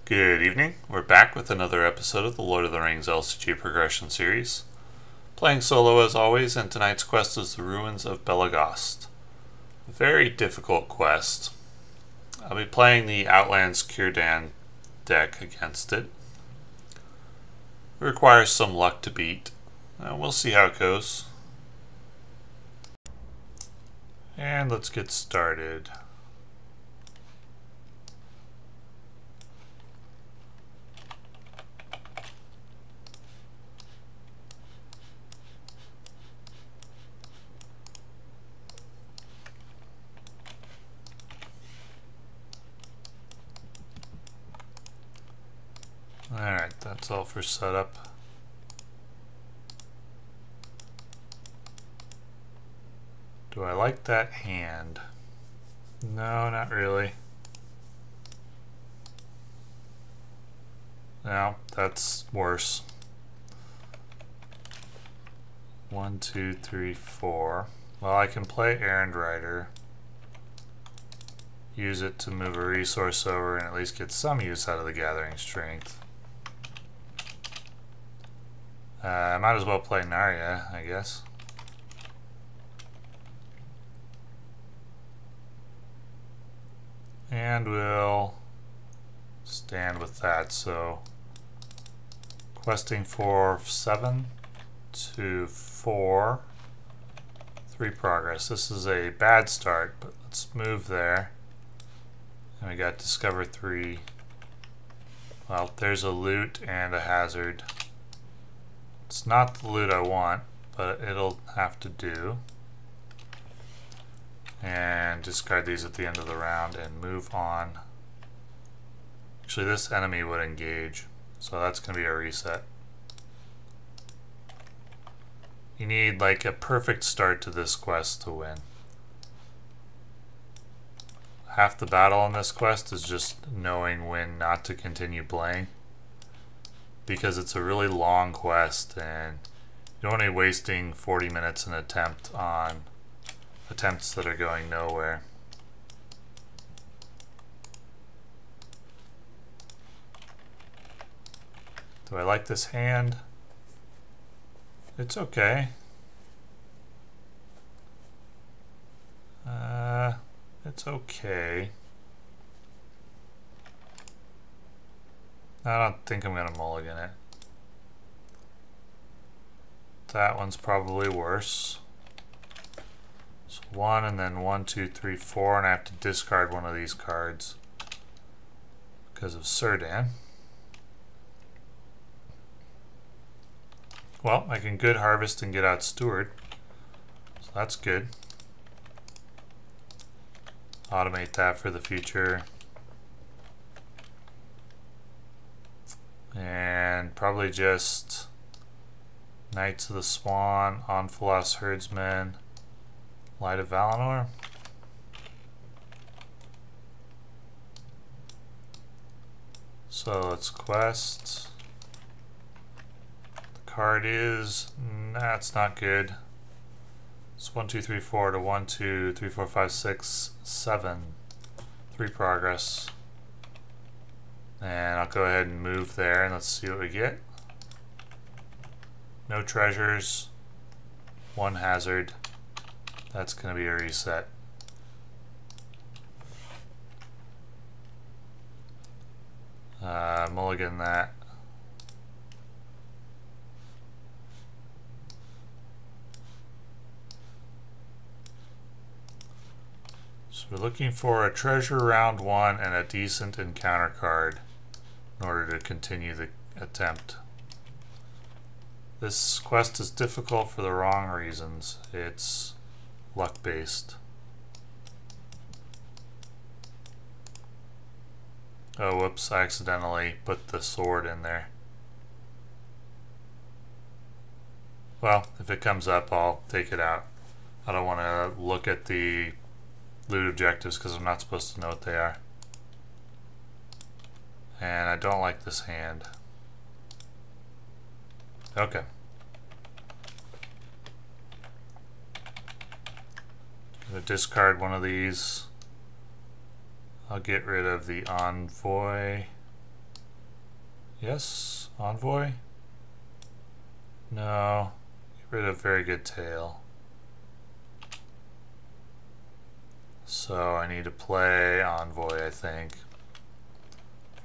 Good evening. We're back with another episode of the Lord of the Rings LCG progression series. Playing solo as always, and tonight's quest is the Ruins of Belegost. A very difficult quest. I'll be playing the Outlands Círdan deck against it. It requires some luck to beat. We'll see how it goes. And let's get started. Alright, that's all for setup. Do I like that hand? No, not really. No, that's worse. 1, 2, 3, 4. Well, I can play Errand-rider. Use it to move a resource over and at least get some use out of the gathering strength. I might as well play Narya, I guess. And we'll stand with that. So, questing for 7 to 4. 3 progress. This is a bad start, but let's move there. And we got Discover 3. Well, there's a loot and a hazard. It's not the loot I want, but it'll have to do. And discard these at the end of the round and move on. Actually, this enemy would engage, so that's going to be a reset. You need like a perfect start to this quest to win. Half the battle on this quest is just knowing when not to continue playing, because it's a really long quest and you don't want to be wasting 40 minutes an attempt on attempts that are going nowhere. Do I like this hand? It's okay. It's okay. I don't think I'm gonna mulligan it. That one's probably worse. So 1 and then 1, 2, 3, 4, and I have to discard one of these cards because of Círdan. Well, I can good harvest and get out Steward, so that's good. Automate that for the future. And probably just Knights of the Swan, Anfalas, Herdsman, Light of Valinor. So let's quest. The card is, that's not good. It's 1, 2, 3, 4 to 1, 2, 3, 4, 5, 6, 7. 3 progress. And I'll go ahead and move there and let's see what we get. No treasures. 1 hazard. That's going to be a reset. Mulligan that. So we're looking for a treasure round 1 and a decent encounter card in order to continue the attempt. This quest is difficult for the wrong reasons. It's luck based. Oh, whoops, I accidentally put the sword in there. Well, if it comes up, I'll take it out. I don't want to look at the loot objectives because I'm not supposed to know what they are. And I don't like this hand. Okay. Gonna discard one of these. I'll get rid of the Envoy. Yes, Envoy? No. Get rid of Very Good Tale. So I need to play Envoy, I think.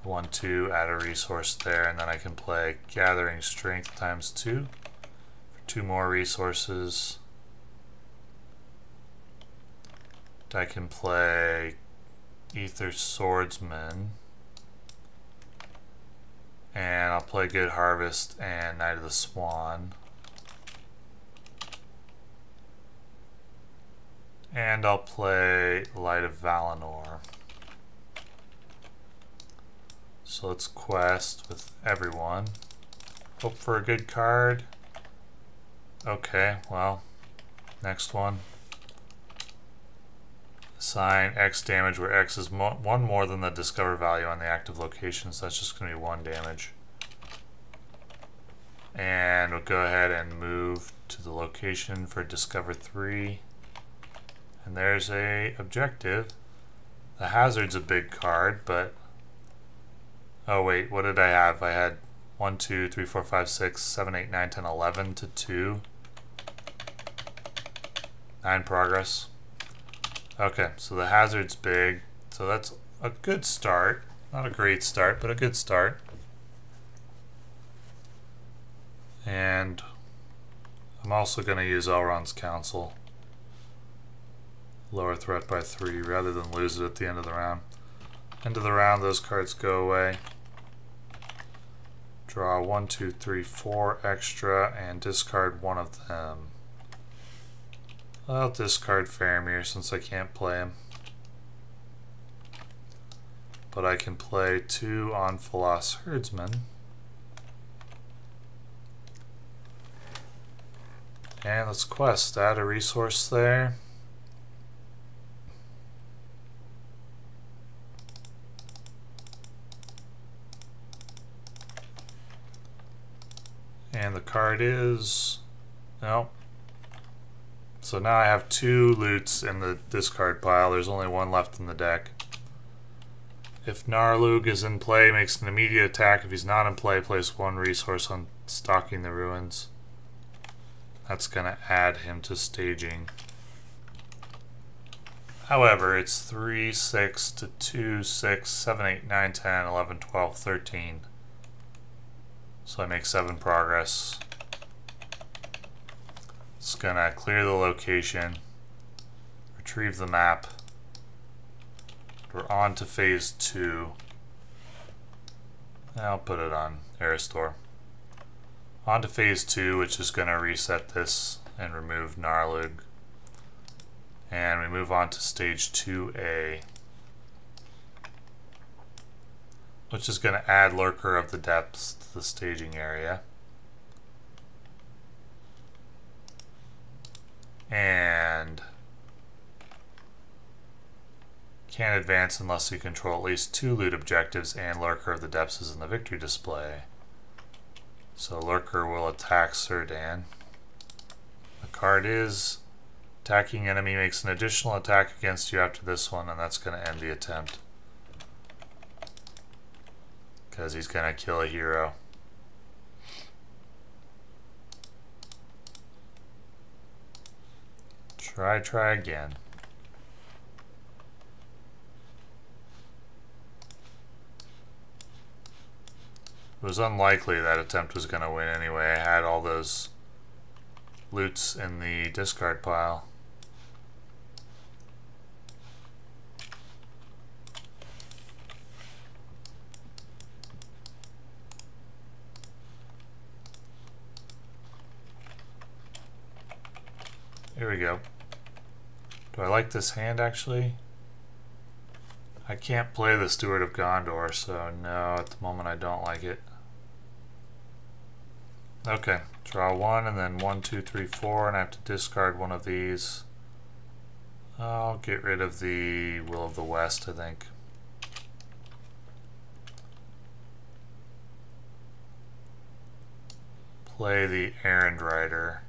1-2, add a resource there, and then I can play Gathering Strength times 2 for 2 more resources. I can play Ethir Swordsman, and I'll play Good Harvest and Knight of the Swan. And I'll play Light of Valinor. So let's quest with everyone. Hope for a good card. Okay, well, next one. Assign X damage where X is one more than the discover value on the active location, so that's just going to be 1 damage. And we'll go ahead and move to the location for discover 3. And there's a objective. The hazard's a big card, but oh wait, what did I have? I had 1, 2, 3, 4, 5, 6, 7, 8, 9, 10, 11 to 2. 9 progress. Okay, so the hazard's big, so that's a good start. Not a great start, but a good start. And I'm also going to use Elrond's Counsel. Lower threat by 3 rather than lose it at the end of the round. End of the round, those cards go away. Draw 1, 2, 3, 4 extra and discard one of them. I'll discard Faramir since I can't play him. But I can play 2 Anfalas Herdsman. And let's quest, add a resource there. And the card is, no. So now I have 2 loots in the discard pile. There's only 1 left in the deck. If Narlug is in play, makes an immediate attack. If he's not in play, place 1 resource on Stalking the Ruins. That's going to add him to staging. However, it's 3, 6 to 2, 6, 7, 8, 9, 10, 11, 12, 13. So I make 7 progress. It's gonna clear the location, retrieve the map. We're on to phase 2. I'll put it on Erestor. On to phase 2, which is gonna reset this and remove Narlug. And we move on to stage 2A, which is going to add Lurker of the Depths to the staging area. And can't advance unless you control at least 2 loot objectives and Lurker of the Depths is in the victory display. So Lurker will attack Círdan. The card is attacking enemy makes an additional attack against you after this one, and that's going to end the attempt. Because he's going to kill a hero. Try again. It was unlikely that attempt was going to win anyway. I had all those loots in the discard pile. Here we go. Do I like this hand actually? I can't play the Steward of Gondor, so no, at the moment I don't like it. Okay, draw 1 and then 1, 2, 3, 4, and I have to discard one of these. I'll get rid of the Will of the West, I think. Play the Errand-rider.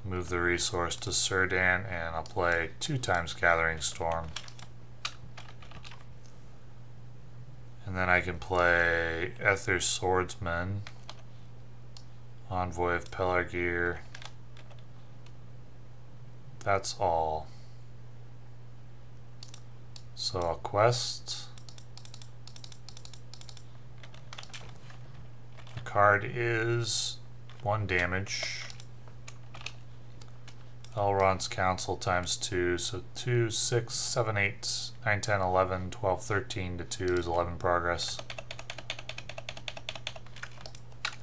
Move the resource to Círdan, and I'll play 2 times Gathering Storm. And And then I can play Ethir Swordsman, Envoy of Pelargir. That's all. So I'll quest. The card is 1 damage. Elrond's Counsel times 2, so 2, 6, 7, 8, 9, 10, 11, 12, 13 to 2 is 11 progress.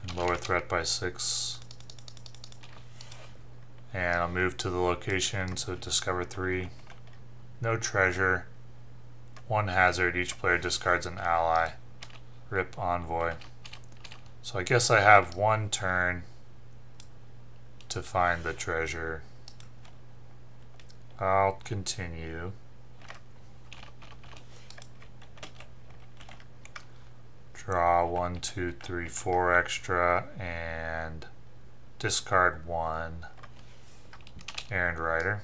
And lower threat by 6. And I'll move to the location, so discover 3. No treasure. 1 hazard, each player discards an ally. Rip Envoy. So I guess I have 1 turn to find the treasure. I'll continue. Draw 1, 2, 3, 4 extra and discard 1 Errand-rider.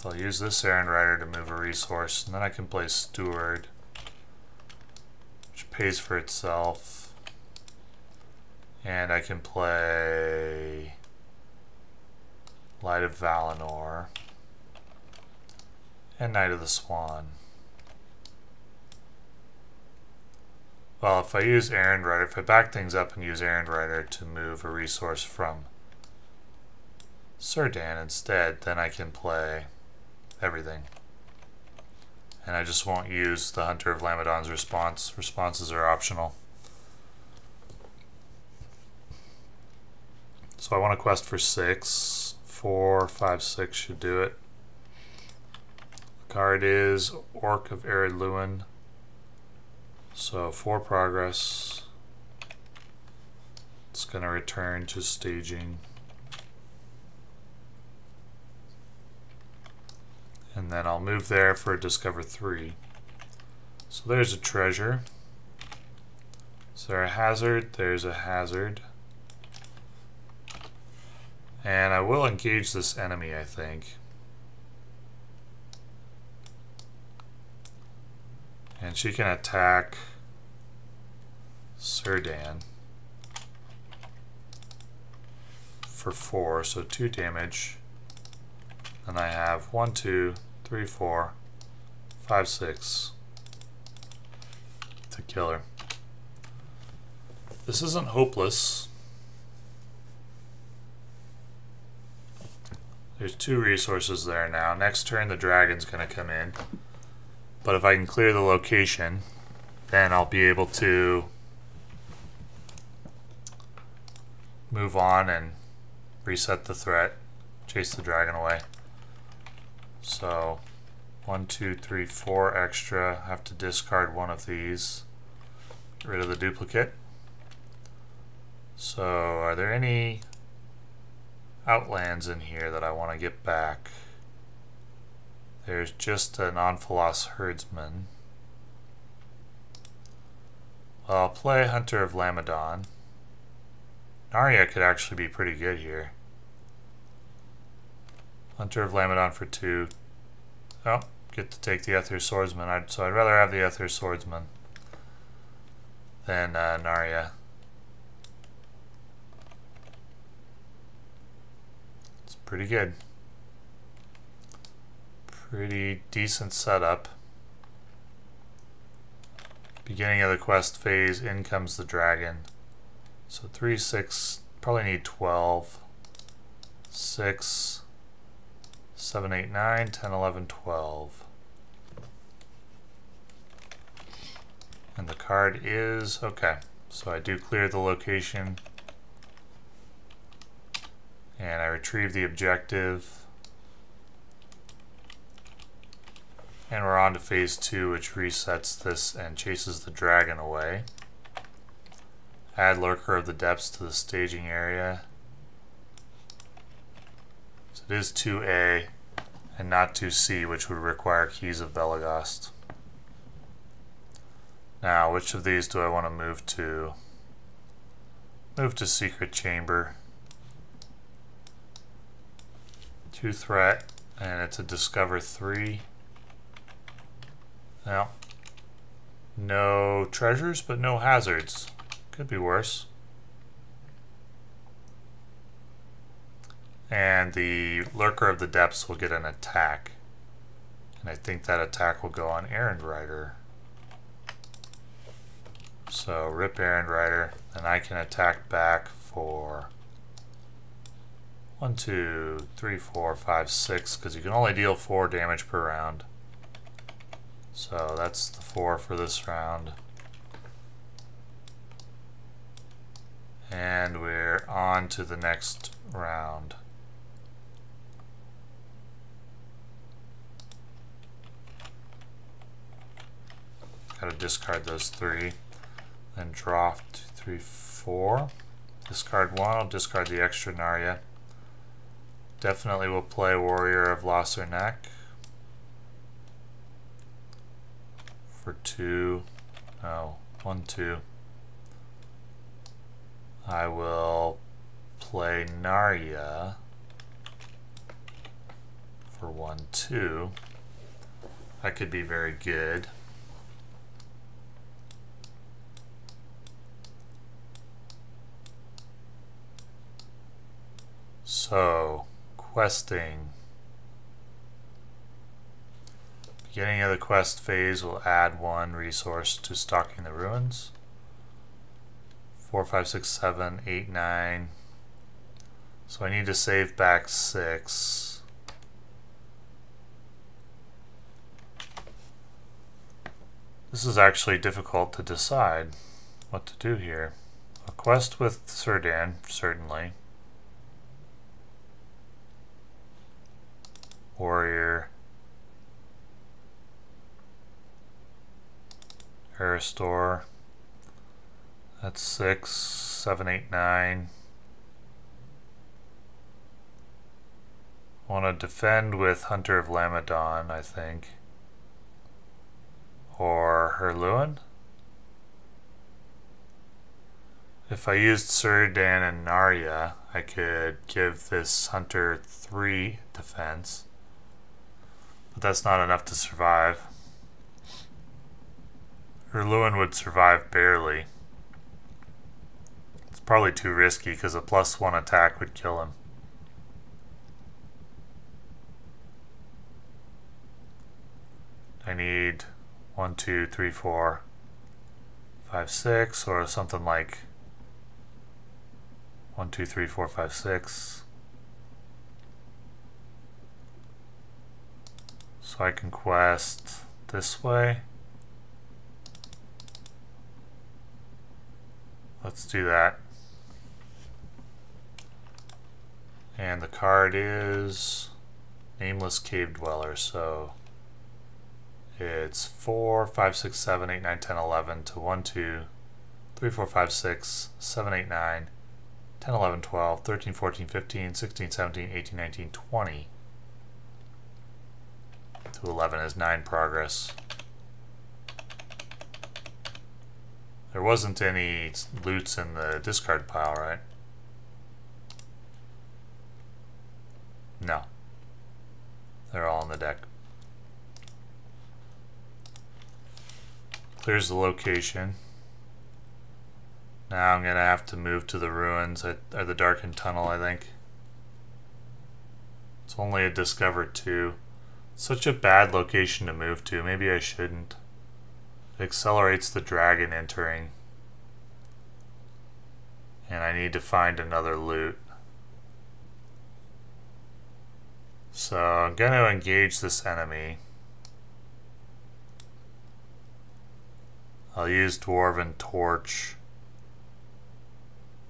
I'll use this Errand-rider to move a resource, and then I can play Steward, which pays for itself. And I can play Light of Valinor and Knight of the Swan. Well, if I use Errand-rider, if I back things up and use Errand-rider to move a resource from Círdan instead, then I can play everything. And I just won't use the Hunter of Lamedon's response. Responses are optional. So I want to quest for 6. 4, 5, 6 should do it. The card is Orc of Hirluin. So 4 progress. It's going to return to staging. And then I'll move there for discover 3. So there's a treasure. Is there a hazard? There's a hazard. And I will engage this enemy, I think. And she can attack Círdan for 4, so 2 damage. And I have 1, 2, 3, 4, 5, 6 to kill her. This isn't hopeless. There's 2 resources there now. Next turn the dragon's going to come in. But if I can clear the location, then I'll be able to move on and reset the threat, chase the dragon away. So 1, 2, 3, 4 extra. I have to discard 1 of these. Get rid of the duplicate. So are there any outlands in here that I want to get back? There's just an Anfalas Herdsman. Well, I'll play Hunter of Lamedon. Narya could actually be pretty good here. Hunter of Lamedon for 2. Oh, get to take the Ethir Swordsman. So I'd rather have the Ethir Swordsman than Narya. It's pretty good. Pretty decent setup. Beginning of the quest phase, in comes the dragon. So 3, 6, probably need 12. 6, 7, 8, 9, 10, 11, 12. And the card is, okay, so I do clear the location. And I retrieve the objective. And we're on to phase 2, which resets this and chases the dragon away. Add Lurker of the Depths to the staging area. So it is 2A and not 2C, which would require Keys of Belegost. Now, which of these do I want to move to? Move to Secret Chamber. 2 threat, and it's a discover 3. Well, No treasures, but no hazards. Could be worse. And the Lurker of the Depths will get an attack. And I think that attack will go on Errand-rider. So rip Errand-rider, and I can attack back for 1, 2, 3, 4, 5, 6, because you can only deal 4 damage per round. So that's the 4 for this round. And we're on to the next round. Gotta discard those 3. Then draw 2, 3, 4. Discard 1, I'll discard the extra Narya. Definitely will play Warrior of Lossarnach for 2. No, 1, 2. I will play Narya for 1, 2. That could be very good. So, questing. Beginning of the quest phase will add 1 resource to stocking the ruins. 4, 5, 6, 7, 8, 9. So I need to save back 6. This is actually difficult to decide what to do here. A quest with Círdan, certainly. Warrior. Erestor. That's 6, 7, 8, 9. I want to defend with Hunter of Lamedon, I think. Or Hirluin. If I used Círdan and Narya, I could give this Hunter 3 defense. But that's not enough to survive. Hirluin would survive barely. It's probably too risky because a +1 attack would kill him. I need 1, 2, 3, 4, 5, 6, or something like 1, 2, 3, 4, 5, 6. So I can quest this way. Let's do that. And the card is Nameless Cave Dweller, so it's 4, 5, 6, 7, 8, 9, 10, 11 to 1, 2, 3, 4, 5, 6, 7, 8, 9, 10, 11, 12, 13, 14, 15, 16, 17, 18, 19, 20. To 11 is 9 progress. There wasn't any loots in the discard pile, right? No. They're all on the deck. Clears the location. Now I'm gonna have to move to the ruins at the Darkened Tunnel, I think. It's only a Discover 2. Such a bad location to move to. Maybe I shouldn't. It accelerates the dragon entering. And I need to find another loot. So I'm going to engage this enemy. I'll use Dwarven Torch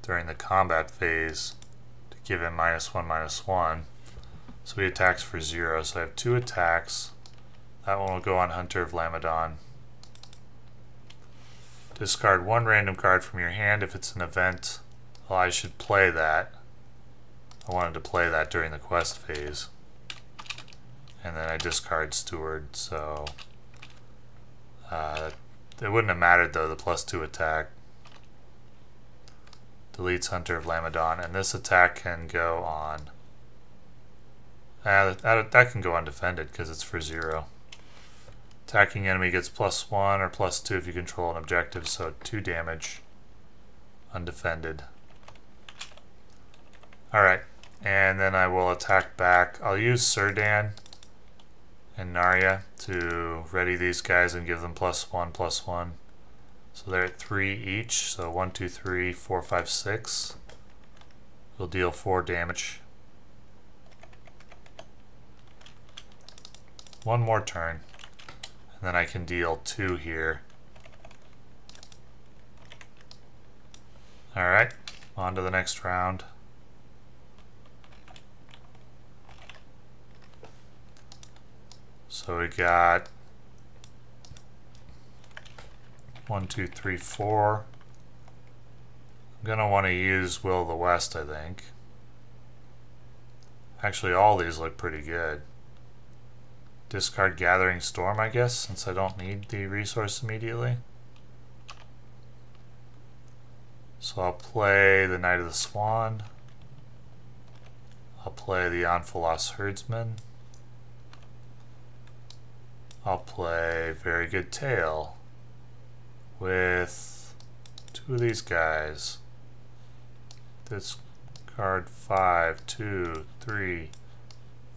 during the combat phase to give him -1/-1. So he attacks for 0. So I have 2 attacks. That one will go on Hunter of Lamedon. Discard 1 random card from your hand if it's an event. Well, I should play that. I wanted to play that during the quest phase. And then I discard Steward, so it wouldn't have mattered though, the +2 attack. Deletes Hunter of Lamedon, and this attack can go on. That can go undefended because it's for 0. Attacking enemy gets +1 or +2 if you control an objective, so 2 damage. Undefended. Alright, and then I will attack back. I'll use Círdan and Narya to ready these guys and give them +1/+1. So they're at 3 each, so 1, 2, 3, 4, 5, 6. We'll deal 4 damage. One more turn, and then I can deal 2 here. Alright, on to the next round. So we got 1, 2, 3, 4. I'm gonna want to use Will of the West, I think. Actually, all these look pretty good. Discard Gathering Storm, I guess, since I don't need the resource immediately. So I'll play the Knight of the Swan. I'll play the Anfalas Herdsman. I'll play Very Good Tale with 2 of these guys. Discard 5, 2, 3,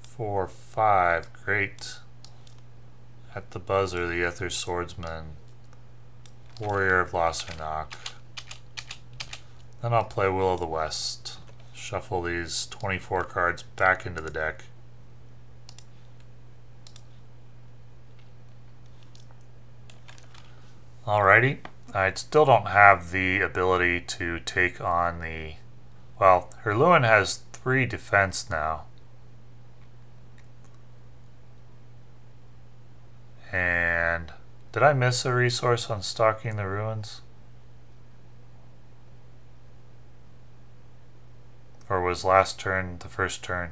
4, 5. Great. At the buzzer, the Ethir Swordsman. Warrior of Lossarnach. Then I'll play Will of the West. Shuffle these 24 cards back into the deck. Alrighty, I still don't have the ability to take on the... Well, Hirluin has 3 defense now. And did I miss a resource on Stalking the Ruins? Or was last turn the first turn?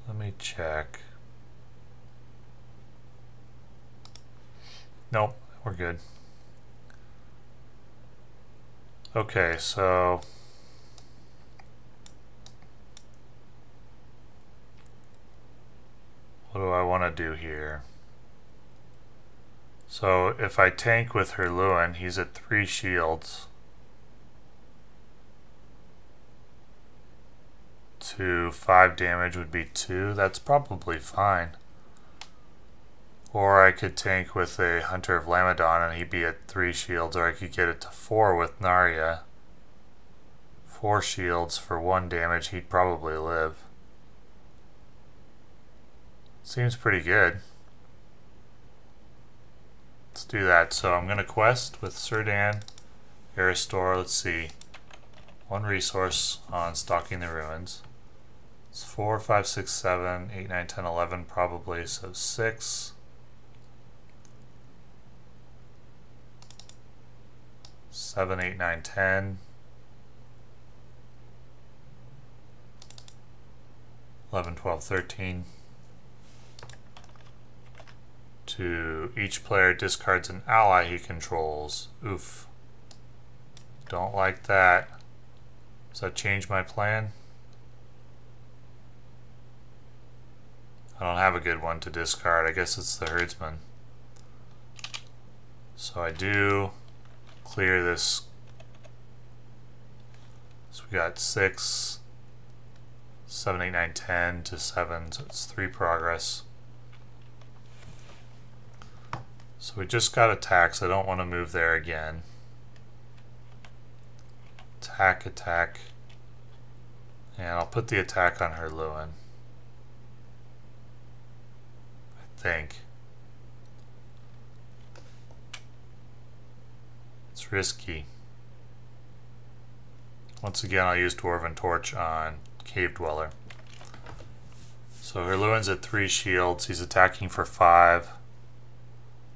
Let me check. Nope, we're good. Okay, so what do I want to do here? So if I tank with Hirluin, he's at 3 shields. To 5 damage would be 2. That's probably fine. Or I could tank with a Hunter of Lamedon and he'd be at 3 shields, or I could get it to 4 with Narya. 4 shields for 1 damage, he'd probably live. Seems pretty good. Let's do that. So I'm going to quest with Círdan, Erestor. Let's see. 1 resource on Stalking the Ruins. It's 4, 5, 6, 7, 8, 9, 10, 11 probably, so 6. 7, 8, 9, 10. 11, 12, 13. To each player discards an ally he controls. Oof. Don't like that. Does that change my plan? I don't have a good one to discard. I guess it's the Herdsman. So I do clear this. So we got 6, 7, 8, 9, 10 to 7. So it's 3 progress. So we just got attacks. I don't want to move there again. Attack, attack. And I'll put the attack on Hirluin. I think. It's risky. Once again, I'll use Dwarven Torch on Cave Dweller. So Hirluin's at 3 shields. He's attacking for 5.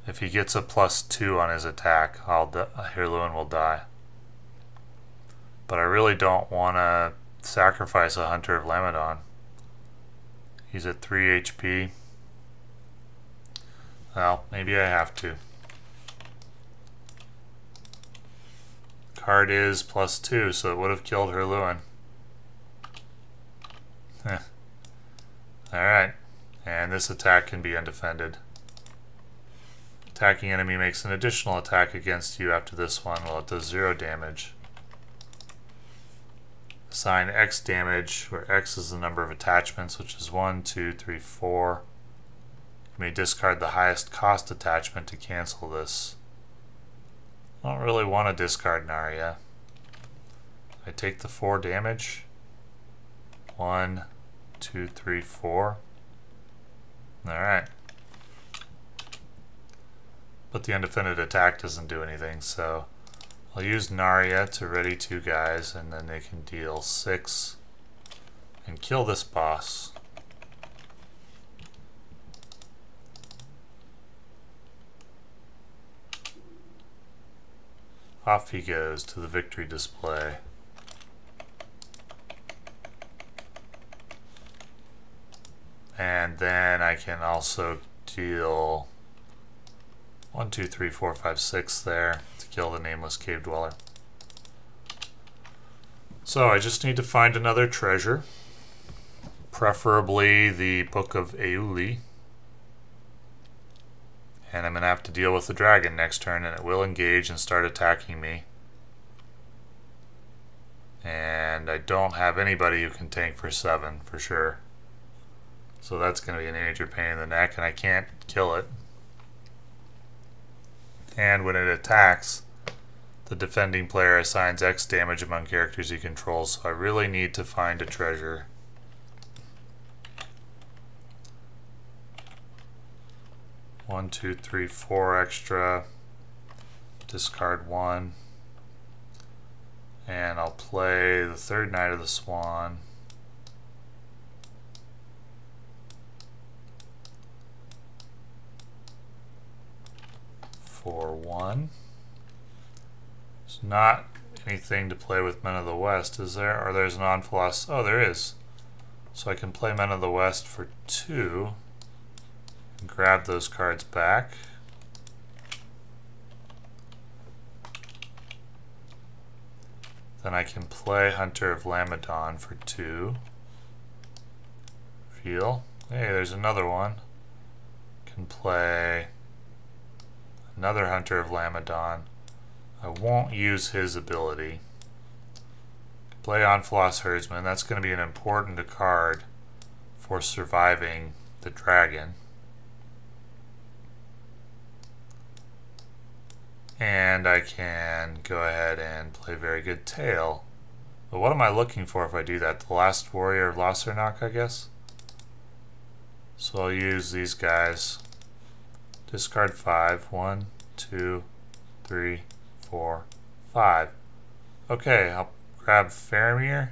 If he gets a +2 on his attack, Hirluin will die. But I really don't want to sacrifice a Hunter of Lamedon. He's at 3 HP. Well, maybe I have to. Card is +2, so it would have killed Hirluin. Alright, and this attack can be undefended. Attacking enemy makes an additional attack against you after this one. Well, it does 0 damage. Assign X damage, where X is the number of attachments, which is 1, 2, 3, 4. You may discard the highest cost attachment to cancel this. I don't really want to discard Narya. I take the 4 damage. 1, 2, 3, 4. Alright. But the undefended attack doesn't do anything, so I'll use Narya to ready 2 guys, and then they can deal 6 and kill this boss. Off he goes to the victory display. And then I can also deal 1, 2, 3, 4, 5, 6 there to kill the nameless cave dweller. So I just need to find another treasure, preferably the Book of Euli. And I'm going to have to deal with the dragon next turn, and it will engage and start attacking me. And I don't have anybody who can tank for 7 for sure. So that's going to be a major pain in the neck, and I can't kill it. And when it attacks, the defending player assigns X damage among characters he controls, so I really need to find a treasure. One, 2, 3, 4 extra. Discard 1. And I'll play the third Knight of the Swan. For 1. There's not anything to play with Men of the West, is there? Or there's an Anfalas. Oh, there is. So I can play Men of the West for 2. And grab those cards back. Then I can play Hunter of Lamedon for 2. Reveal. Hey, there's another one. Can play another Hunter of Lamedon. I won't use his ability. Play Anfalas Herdsman. That's going to be an important card for surviving the dragon. And I can go ahead and play Very Good Tail. But what am I looking for if I do that? The Last Warrior of Lossarnach, I guess? So I'll use these guys. Discard 5. 1, 2, 3, 4, 5. Okay, I'll grab Faramir.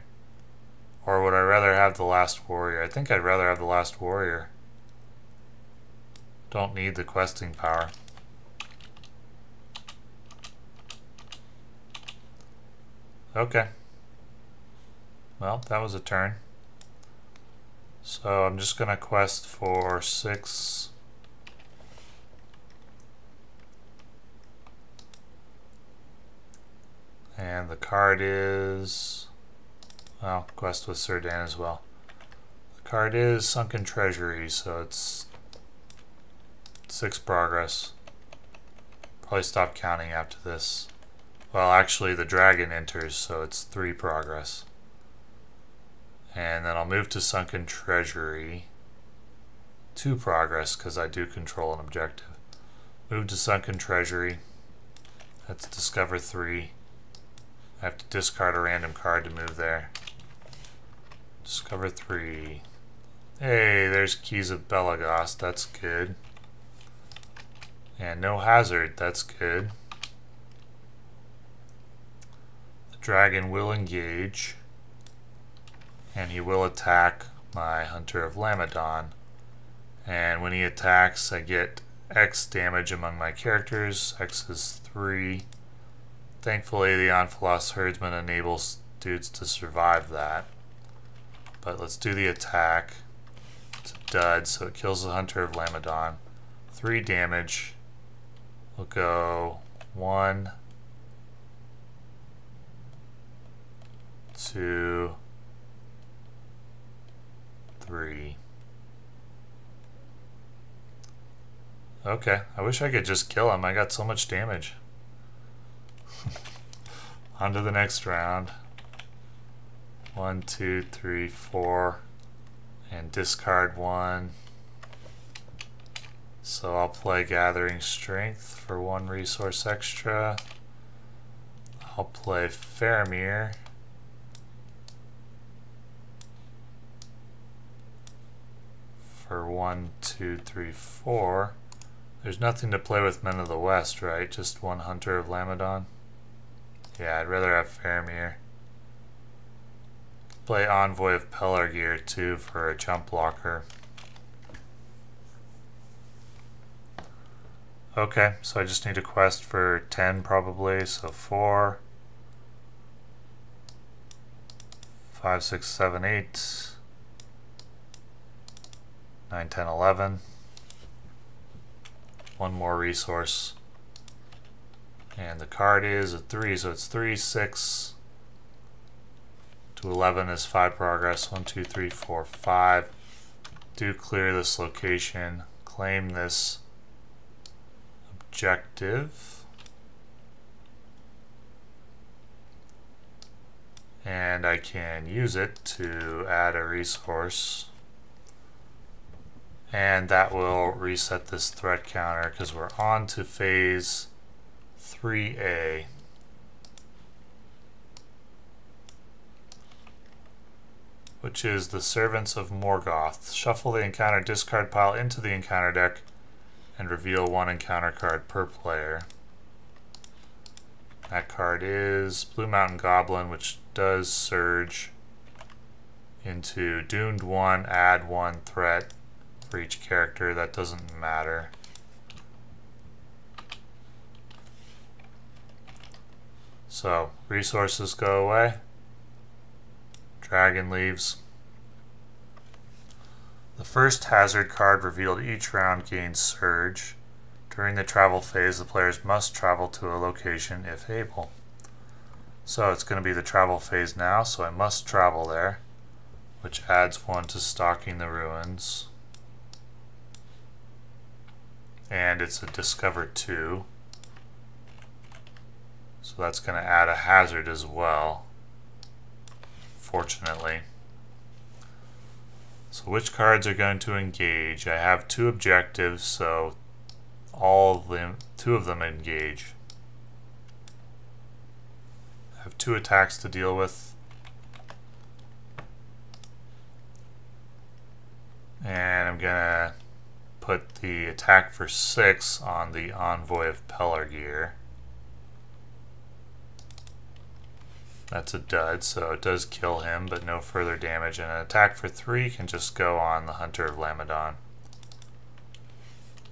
Or would I rather have the Last Warrior? I think I'd rather have the Last Warrior. Don't need the questing power. Okay. Well, that was a turn. So I'm just going to quest for 6. And the card is, well, quest with Círdan as well. The card is Sunken Treasury, so it's 6 progress. Probably stop counting after this. Well, actually the dragon enters, so it's 3 progress. And then I'll move to Sunken Treasury. 2 progress, because I do control an objective. Move to Sunken Treasury. That's Discover 3. I have to discard a random card to move there. Discover 3. Hey, there's Keys of Belegost. That's good. And no hazard. That's good. The dragon will engage. And he will attack my Hunter of Lamedon. And when he attacks, I get X damage among my characters. X is 3. Thankfully, the Anfalas Herdsman enables dudes to survive that. But let's do the attack. It's a dud, so it kills the Hunter of Lamedon. 3 damage. We'll go 1, 2, 3. Okay, I wish I could just kill him. I got so much damage. On to the next round. 1, 2, 3, 4. And discard 1. So I'll play Gathering Strength for 1 resource extra. I'll play Faramir. For 1, 2, 3, 4. There's nothing to play with Men of the West, right? Just 1 Hunter of Lamedon. Yeah, I'd rather have Faramir. Play Envoy of Pelargir too for a jump blocker. Okay, so I just need a quest for 10 probably, so 4, 5, 6, 7, 8, 9, 10, 11. 1 more resource. And the card is a 3, so it's 3, 6 to 11 is 5 progress. 1, 2, 3, 4, 5. Do clear this location. Claim this objective. And I can use it to add a resource. And that will reset this threat counter because we're on to phase 3A. Which is the Servants of Morgoth. Shuffle the encounter discard pile into the encounter deck and reveal 1 encounter card per player. That card is Blue Mountain Goblin, which does surge into Doomed 1, add 1 threat for each character. That doesn't matter. So, resources go away. Dragon leaves. The first hazard card revealed each round gains surge. During the travel phase, the players must travel to a location if able. So it's going to be the travel phase now, so I must travel there, which adds 1 to stalking the ruins. And it's a Discover 2. So that's going to add a hazard as well, fortunately. So which cards are going to engage? I have 2 objectives, so all of them, 2 of them engage. I have 2 attacks to deal with. And I'm gonna put the attack for 6 on the Envoy of Pelargir. That's a dud, so it does kill him, but no further damage. And an attack for 3 can just go on the Hunter of Lamedon.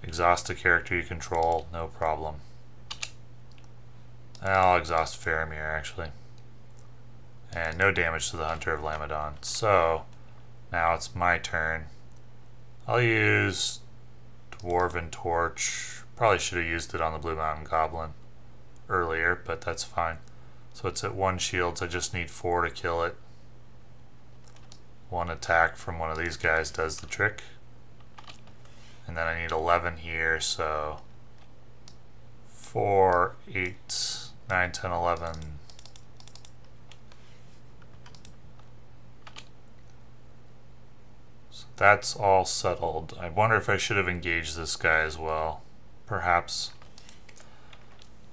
Exhaust a character you control, no problem. I'll exhaust Faramir, actually. And no damage to the Hunter of Lamedon. So, now it's my turn. I'll use Dwarven Torch. Probably should have used it on the Blue Mountain Goblin earlier, but that's fine. So it's at 1 shields, I just need 4 to kill it. 1 attack from one of these guys does the trick. And then I need 11 here, so 4, 8, 9, 10, 11. So that's all settled. I wonder if I should have engaged this guy as well. Perhaps.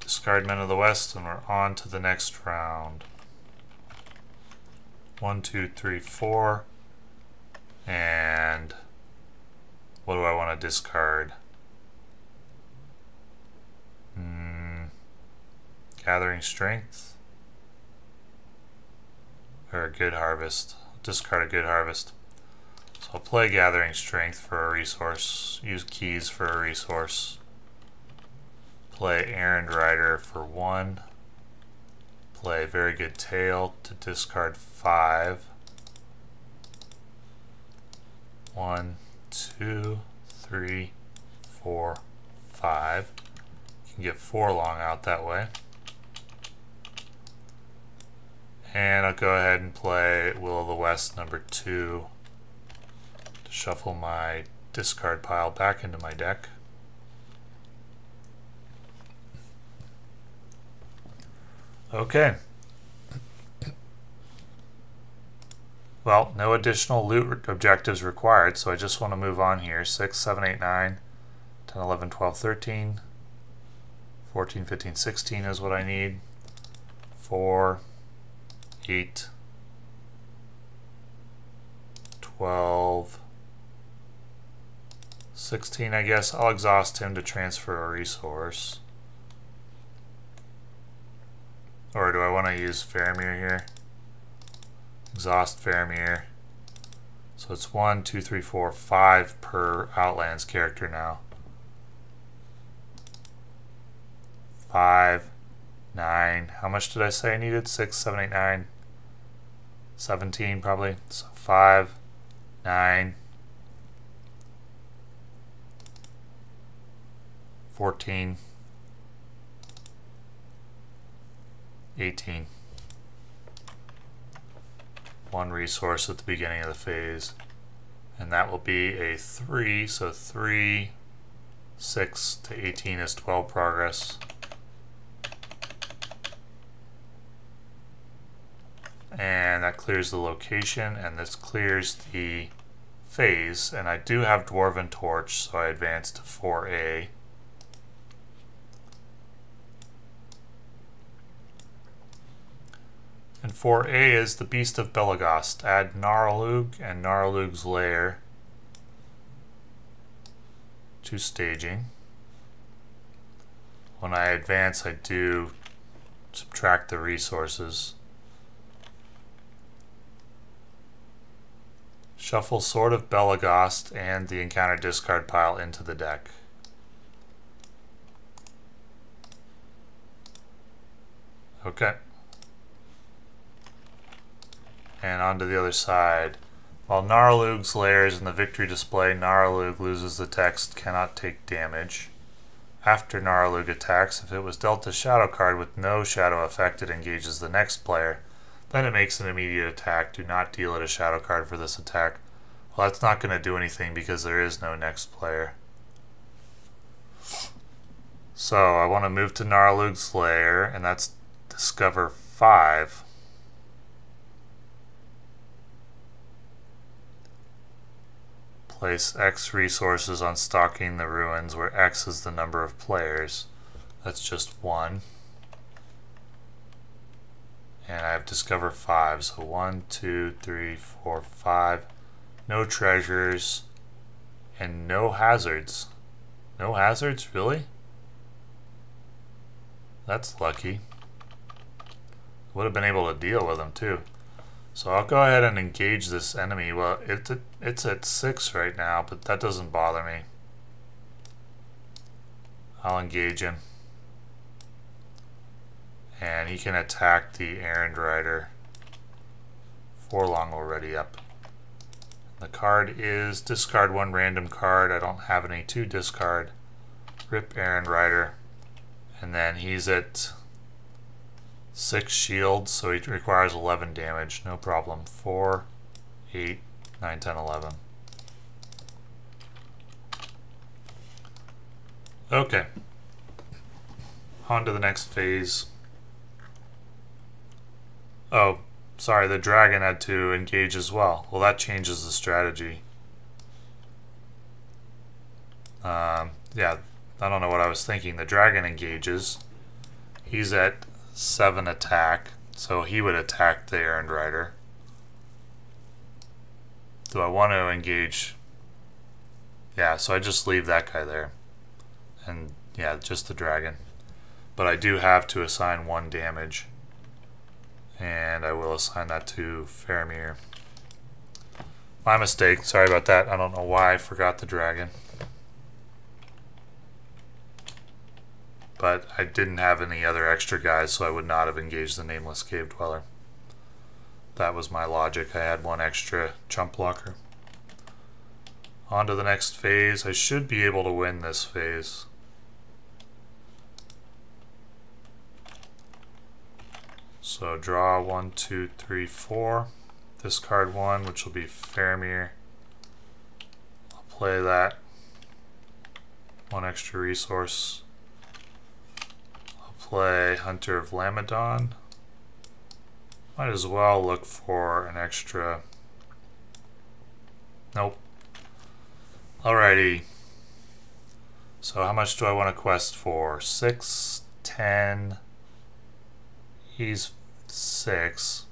Discard Men of the West, and we're on to the next round. 1, 2, 3, 4. And what do I want to discard? Gathering Strength. Or a Good Harvest. Discard a Good Harvest. So I'll play Gathering Strength for a resource. Use keys for a resource. Play Errand-rider for 1. Play Very Good Tale to discard 5. 1, 2, 3, 4, 5. You can get Forlong out that way. And I'll go ahead and play Will of the West number 2 to shuffle my discard pile back into my deck. Okay. Well, no additional loot objectives required, so I just want to move on here. 6, 7, 8, 9, 10, 11, 12, 13, 14, 15, 16 is what I need. 4, 8, 12, 16, I guess. I'll exhaust him to transfer a resource. Or do I want to use Faramir here? Exhaust Faramir. So it's 1, 2, 3, 4, 5 per Outlands character now. 5, 9. How much did I say I needed? 6, 7, 8, 9. 17 probably. So 5, 9, 14, 18. One resource at the beginning of the phase, and that will be a 3, so 3, 6 to 18 is 12 progress. And that clears the location, and this clears the phase, and I do have Dwarven Torch, so I advance to 4A. And 4A is the Beast of Belegost. Add Narlug and Narlug's Lair to staging. When I advance, I do subtract the resources. Shuffle Sword of Belegost and the encounter discard pile into the deck. Okay. And on to the other side. While Narlug's Lair is in the victory display, Narlug loses the text, cannot take damage. After Narlug attacks, if it was dealt a shadow card with no shadow effect, it engages the next player. Then it makes an immediate attack. Do not deal it a shadow card for this attack. Well, that's not going to do anything because there is no next player. So I want to move to Narlug's Lair, and that's Discover 5. Place X resources on Stalking the Ruins, where X is the number of players. That's just 1. And I have Discover 5, so 1, 2, 3, 4, 5. No treasures, and no hazards. No hazards? Really? That's lucky. Would have been able to deal with them too. So I'll go ahead and engage this enemy. Well, it's at 6 right now, but that doesn't bother me. I'll engage him. And he can attack the Errand-rider. Forlong already up. The card is discard 1 random card. I don't have any to discard. Rip Errand-rider. And then he's at 6 shields, so he requires 11 damage. No problem. 4, 8, 9, 10, 11. Okay. On to the next phase. Oh, sorry, the dragon had to engage as well. Well, that changes the strategy. Yeah, I don't know what I was thinking. The dragon engages. He's at 7 attack, so he would attack the Errand-rider. Do I want to engage? Yeah, so I just leave that guy there. And yeah, just the dragon. But I do have to assign 1 damage. And I will assign that to Faramir. My mistake, sorry about that. I don't know why I forgot the dragon. But I didn't have any other extra guys, so I would not have engaged the Nameless Cave Dweller. That was my logic. I had 1 extra chump blocker. On to the next phase. I should be able to win this phase. So draw 1, 2, 3, 4. Discard 1, which will be Faramir. I'll play that. 1 extra resource. I'll play Hunter of Lamedon. Might as well look for an extra. Nope. Alrighty. So how much do I want to quest for? 6, 10. He's 6.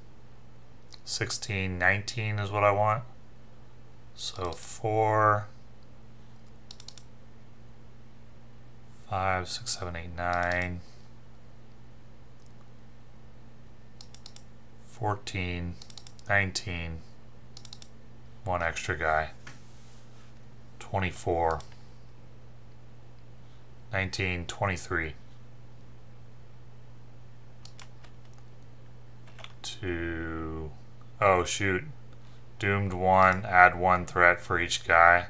16, 19 is what I want. So 4, 5, 6, 7, 8, 9. 14, 19. One extra guy. 24. 19, 23. Oh shoot. Doomed 1, add 1 threat for each guy.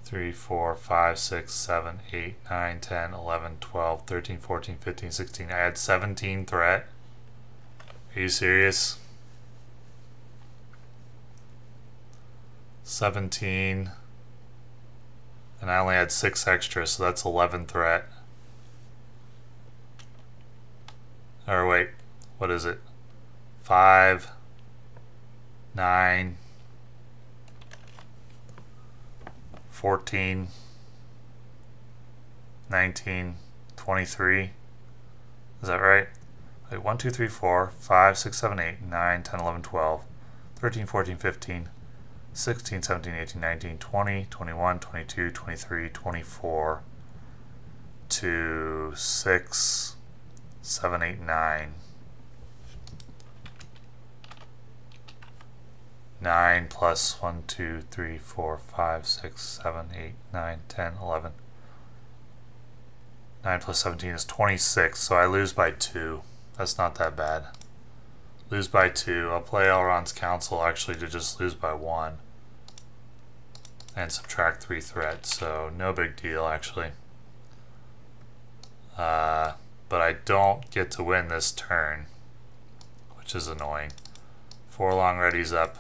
3, 4, 5, 6, 7, 8, 9, 10, 11, 12, 13, 14, 15, 16. I had 17 threat. Are you serious? 17. And I only had 6 extra, so that's 11 threat. Or wait, what is it? 5, 9, 14, 19, 23. Is that right? Wait, 1, 2, 3, 4, 5, 6, 7, 8, 9, 10, 11, 12, 13, 14, 15, 16, 17, 18, 19, 20, 21, 22, 23, 24, to 6, 7, 8, 9. 9 plus 1, 2, 3, 4, 5, 6, 7, 8, 9, 10, 11. 9 plus 17 is 26, so I lose by 2. That's not that bad. Lose by 2. I'll play Elrond's Counsel actually to just lose by 1. And subtract 3 threats, so no big deal actually. But I don't get to win this turn, which is annoying. Forlong readies up.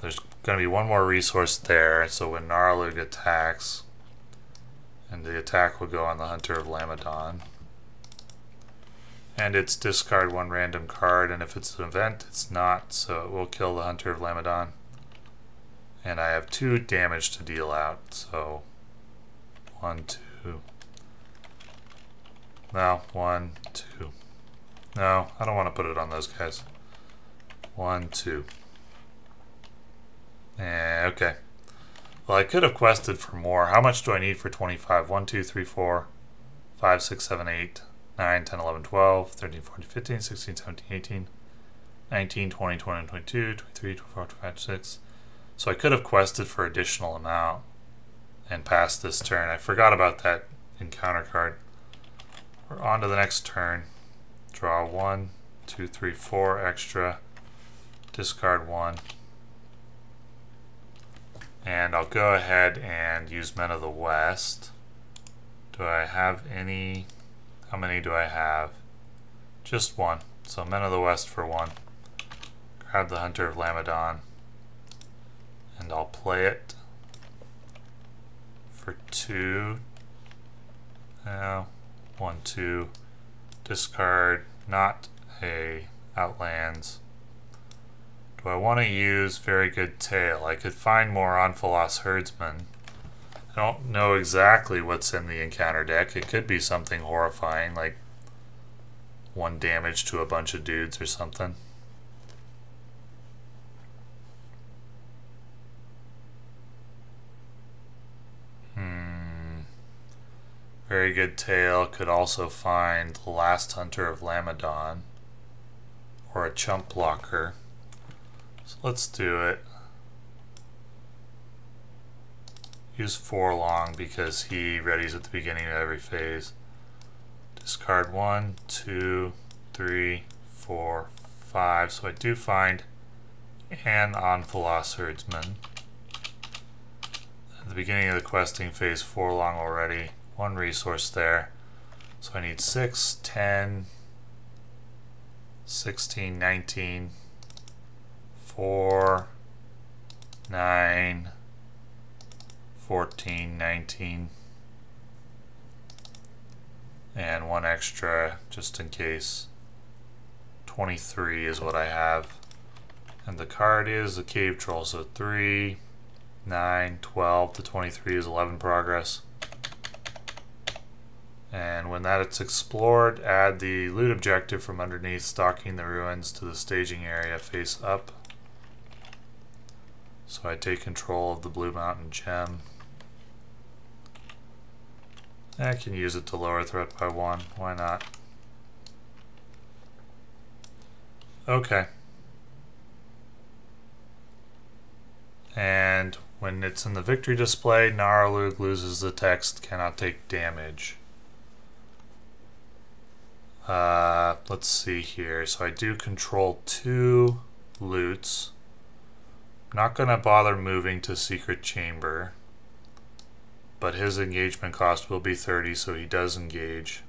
There's going to be one more resource there, so when Narya attacks, and the attack will go on the Hunter of Lamedon. And it's discard 1 random card, and if it's an event, it's not, so it will kill the Hunter of Lamedon. And I have 2 damage to deal out, so 1, 2. No, 1, 2. No, I don't want to put it on those guys. 1, 2. Okay. Well, I could have quested for more. How much do I need for 25? 1, 2, 3, 4, 5, 6, 7, 8, 9, 10, 11, 12, 13, 14, 15, 16, 17, 18, 19, 20, 21, 22, 23, 24, 25, 26. So I could have quested for additional amount and passed this turn. I forgot about that encounter card. We're on to the next turn. Draw 1, 2, 3, 4 extra. Discard 1. And I'll go ahead and use Men of the West. Do I have any? How many do I have? Just 1. So Men of the West for 1. Grab the Hunter of Lamedon. And I'll play it for 2. 1, 2. Discard not a Outlands. Do I want to use Very Good Tale? I could find more Anfalas Herdsman. I don't know exactly what's in the encounter deck. It could be something horrifying, like 1 damage to a bunch of dudes or something. Very Good Tale could also find the Last Hunter of Lamedon or a Chump Blocker. So let's do it. Use Forlong because he readies at the beginning of every phase. Discard 1, 2, 3, 4, 5. So I do find an Anfalas Herdsman. At the beginning of the questing phase, Forlong already. 1 resource there. So I need 6, 10, 16, 19, 4, 9, 14, 19, and 1 extra just in case. 23 is what I have. And the card is a cave troll, so 3, 9, 12 to 23 is 11 progress. And when that is explored, add the loot objective from underneath Stalking the Ruins to the staging area face up. So I take control of the Blue Mountain Gem. I can use it to lower threat by 1, why not? Okay. And when it's in the victory display, Narya loses the text, cannot take damage. Let's see here. So I do control 2 loots. Not going to bother moving to Secret Chamber. But his engagement cost will be 30, so he does engage.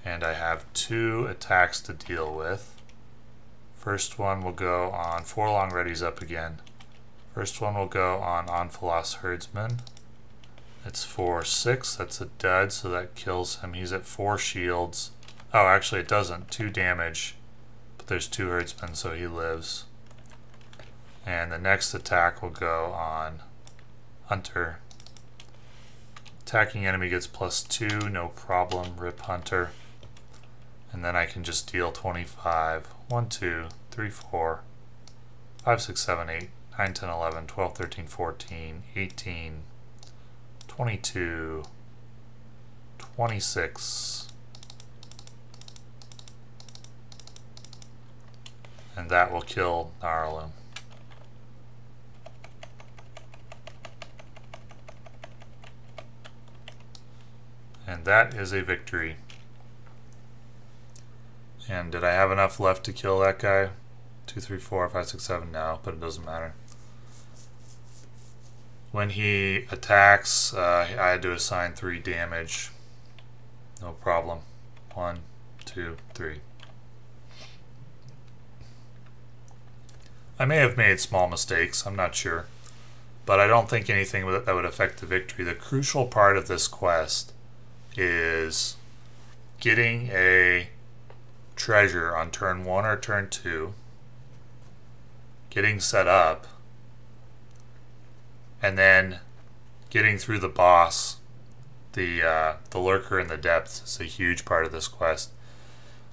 And I have 2 attacks to deal with. First one will go on Forlong readies up again. First one will go on Anfalas Herdsman. It's for 6, that's a dud, so that kills him. He's at 4 shields. Oh, actually it doesn't. 2 damage. But there's 2 Herdsmen, so he lives. And the next attack will go on Hunter. Attacking enemy gets +2, no problem. Rip Hunter. And then I can just deal 25. 1, 2, 3, 4, 5, 6, 7, 8, 9, 10, 11, 12, 13, 14, 18, 22, 26. And that will kill Narya. And that is a victory. And did I have enough left to kill that guy? 2, 3, 4, 5, 6, 7? No, but it doesn't matter. When he attacks, I had to assign 3 damage. No problem. 1, 2, 3. I may have made small mistakes, I'm not sure. But I don't think anything that would affect the victory. The crucial part of this quest is getting a treasure on turn 1 or turn 2, getting set up, and then getting through the boss. The Lurker in the Depths is a huge part of this quest.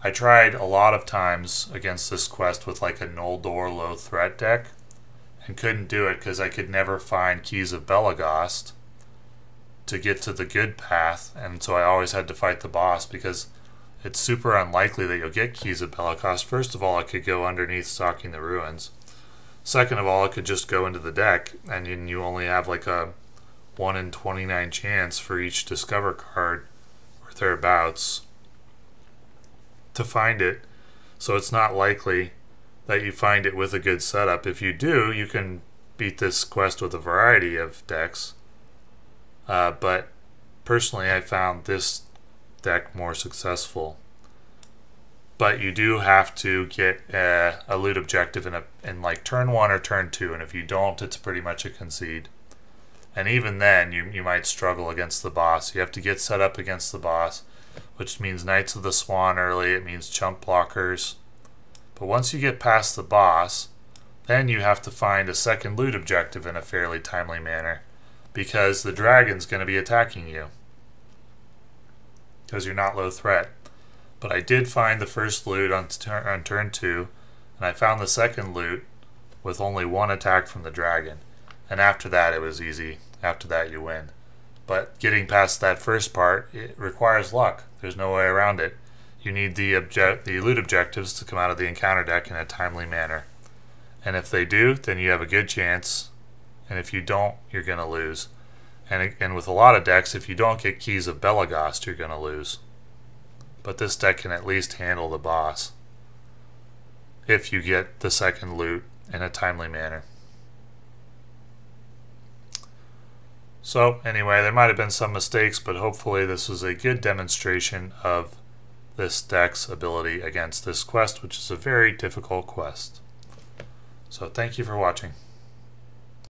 I tried a lot of times against this quest with like a Noldor low threat deck and couldn't do it because I could never find Keys of Belegost to get to the good path, and so I always had to fight the boss because it's super unlikely that you'll get Keys of Belegost. First of all, I could go underneath Stalking the Ruins. Second of all, I could just go into the deck, and you only have like a 1 in 29 chance for each Discover card or thereabouts to find it. So it's not likely that you find it with a good setup. If you do, you can beat this quest with a variety of decks. But personally, I found this deck more successful. But you do have to get a loot objective in like turn 1 or turn 2, and if you don't, it's pretty much a concede. And even then, you might struggle against the boss. You have to get set up against the boss, which means Knights of the Swan early. It means chump blockers. But once you get past the boss, then you have to find a second loot objective in a fairly timely manner, because the dragon's going to be attacking you because you're not low threat. But I did find the first loot on turn 2, and I found the second loot with only 1 attack from the dragon. And after that, it was easy. After that, you win. But getting past that first part, it requires luck. There's no way around it. You need the loot objectives to come out of the encounter deck in a timely manner. And if they do, then you have a good chance. And if you don't, you're going to lose. And with a lot of decks, if you don't get Keys of Belegost, you're going to lose. But this deck can at least handle the boss if you get the second loot in a timely manner. So anyway, there might have been some mistakes, but hopefully this was a good demonstration of this deck's ability against this quest, which is a very difficult quest. So thank you for watching.